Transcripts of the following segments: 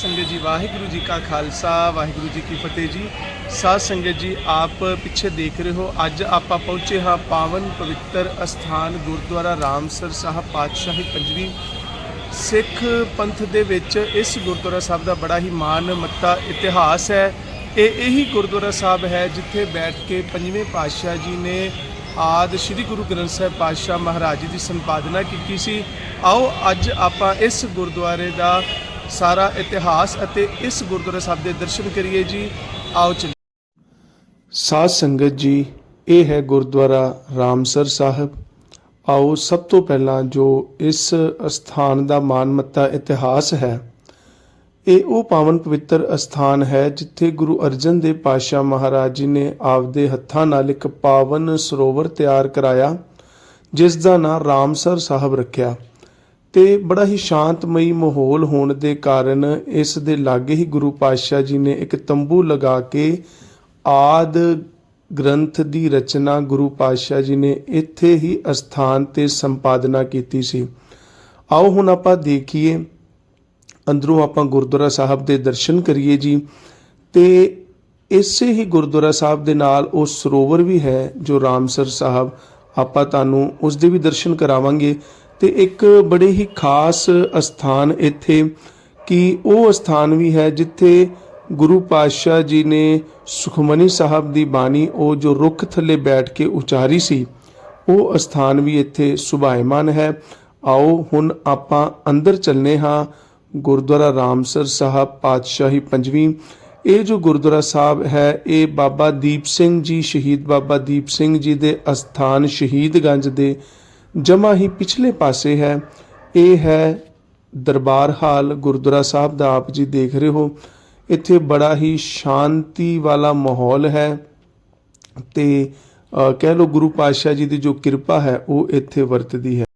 संगत जी वाहिगुरु जी का खालसा वाहिगुरु जी की फतेह जी। साध संगत जी आप पिछे देख रहे हो अज आप पहुँचे हाँ पावन पवित्र अस्थान गुरुद्वारा रामसर साहब पातशाही पंजवीं सिख पंथ दे विच इस गुरुद्वारा साहब का बड़ा ही मान मत्ता इतिहास है। यही गुरुद्वारा साहब है जिथे बैठ के पंजवें पातशाह जी ने आदि श्री गुरु ग्रंथ साहिब पातशाह महाराज जी की संपादना की सी। आओ अज आप इस गुरुद्वारे का सारा इतिहास अते इस गुरुद्वारा साहब के दर्शन करिए जी। आओ चलिए। साध संगत जी ये है गुरुद्वारा रामसर साहब। आओ सब तो पहला जो इस अस्थान का मानमत्ता इतिहास है ये वो पावन पवित्र अस्थान है जिथे गुरु अर्जन देव पातशाह महाराज जी ने आपदे हत्थां नाल एक पावन सरोवर तैयार कराया जिसका नाम रामसर साहब रखिया। ते बड़ा ही शांतमई माहौल होने के कारण इस दे लागे ही गुरु पातशाह जी ने एक तंबू लगा के आदि ग्रंथ की रचना गुरु पातशाह जी ने इत्थे ही अस्थान ते संपादना की सी। आओ हुण आपां देखिए अंदरों आपां गुरुद्वारा साहब के दर्शन करिए जी। ते इसे ही गुरुद्वारा साहब दे नाल वो सरोवर भी है जो रामसर साहब आपां तुहानूं उस दे भी दर्शन करावांगे। ते एक बड़े ही खास अस्थान इत्थे कि वो अस्थान भी है जिथे गुरु पातशाह जी ने सुखमनी साहब की बाणी वो जो रुख थले बैठ के उचारी सी वो अस्थान भी इत्थे सुभायमान है। आओ हुण आपां अंदर चलने हाँ गुरुद्वारा रामसर साहब पातशाही पंजवीं। ये जो गुरुद्वारा साहब है ये बाबा दीप सिंह जी शहीद बाबा दीप सिंह जी के अस्थान शहीदगंज के जमा ही पिछले पासे है। ये है दरबार हाल गुरुद्वारा साहब का आप जी देख रहे हो। इत्थे बड़ा ही शांति वाला माहौल है ते कह लो गुरु पातशाह जी की जो कृपा है वो इत्थे वरतदी है।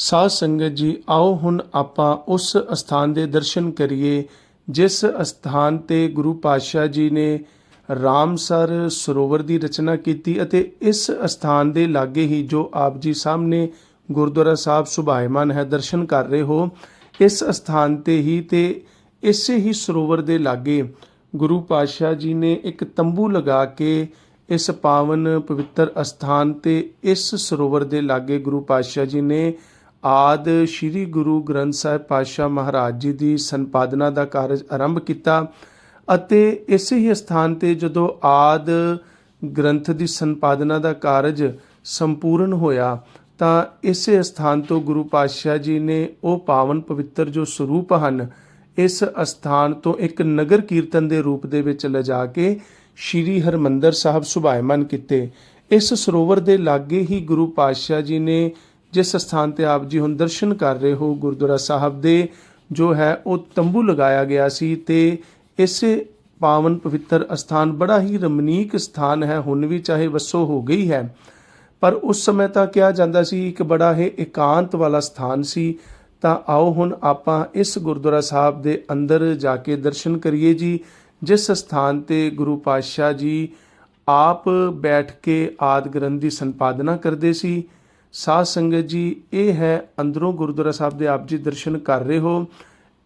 साध संगत जी आओ हुण आपां उस अस्थान के दर्शन करिए जिस अस्थान ते गुरु पातशाह जी ने रामसर सरोवर की रचना की। इस अस्थान के लागे ही जो आप जी सामने गुरुद्वारा साहब सुभायमान है दर्शन कर रहे हो इस अस्थान ते ही ते इसे ही सरोवर के लागे गुरु पातशाह जी ने एक तंबू लगा के इस पावन पवित्र अस्थान ते इस सरोवर के लागे गुरु पातशाह जी ने आदि श्री गुरु ग्रंथ साहिब पातशाह महाराज जी की संपादना का कारज आरंभ किया। अते इसे ही स्थान ते जदों आदि ग्रंथ की संपादना का कारज संपूर्ण होया तां इसे स्थान तो गुरु पातशाह जी ने वो पावन पवित्र जो स्वरूप हैं इस अस्थान तो एक नगर कीर्तन के रूप दे विच लिजा के श्री हरमंदर साहब सुभायमान किते। इस सरोवर के लागे ही गुरु पातशाह जी ने जिस स्थान ते आप जी हुण दर्शन कर रहे हो गुरुद्वारा साहब दे जो है वो तंबू लगाया गया सी ते इसे पावन पवित्र अस्थान बड़ा ही रमणीक स्थान है। हुण भी चाहे वसो हो गई है पर उस समय तो क्या जाता सी एक बड़ा ही एकांत वाला स्थान सी। तां आओ हुण आपां इस गुरुद्वारा साहब दे अंदर जाके दर्शन करिए जी जिस स्थान ते गुरु पातशाह जी आप बैठ के आदि ग्रंथ की संपादना करते सी। साध संगत जी ये है अंदरों गुरुद्वारा साहब के आप जी दर्शन कर रहे हो।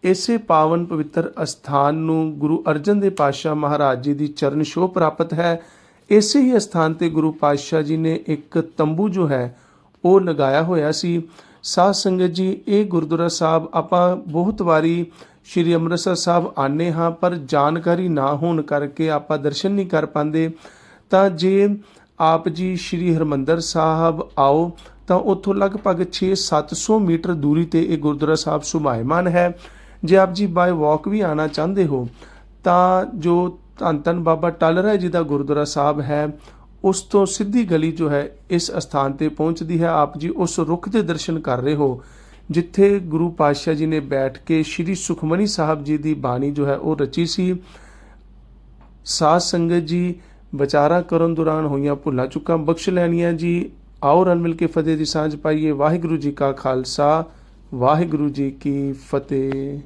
इसे पावन पवित्र अस्थान नूं गुरु अर्जन देव पातशाह महाराज जी की चरण छोह प्राप्त है। इसे ही अस्थान ते गुरु पातशाह जी ने एक तंबू जो है वो लगाया होया सी। साध संगत जी ये गुरुद्वारा साहब आपां बहुत वारी श्री अमृतसर साहब आने हाँ पर जानकारी ना होने करके आपां दर्शन नहीं कर पाते। तां जे आप जी श्री हरमंदर साहब आओ तो उत्थों लगभग 600-700 मीटर दूरी ते ये गुरुद्वारा साहब सुभायमान है। जे आप जी बाय वॉक भी आना चाहते हो तो जो धन धन बाबा टल राय जी का गुरुद्वारा साहब है उस तो सीधी गली जो है इस स्थान ते पहुँचती है। आप जी उस रुख के दर्शन कर रहे हो जिथे गुरु पातशाह जी ने बैठ के श्री सुखमनी साहब जी की बाणी जो है वो रची सी। साध संगत जी विचारा करन दौरान होईयां भुलां चुकां बख्श लैणियां जी। आओ रल मिल के फतेह की सांझ पाइए। वाहिगुरू जी का खालसा वाहिगुरू जी की फतेह।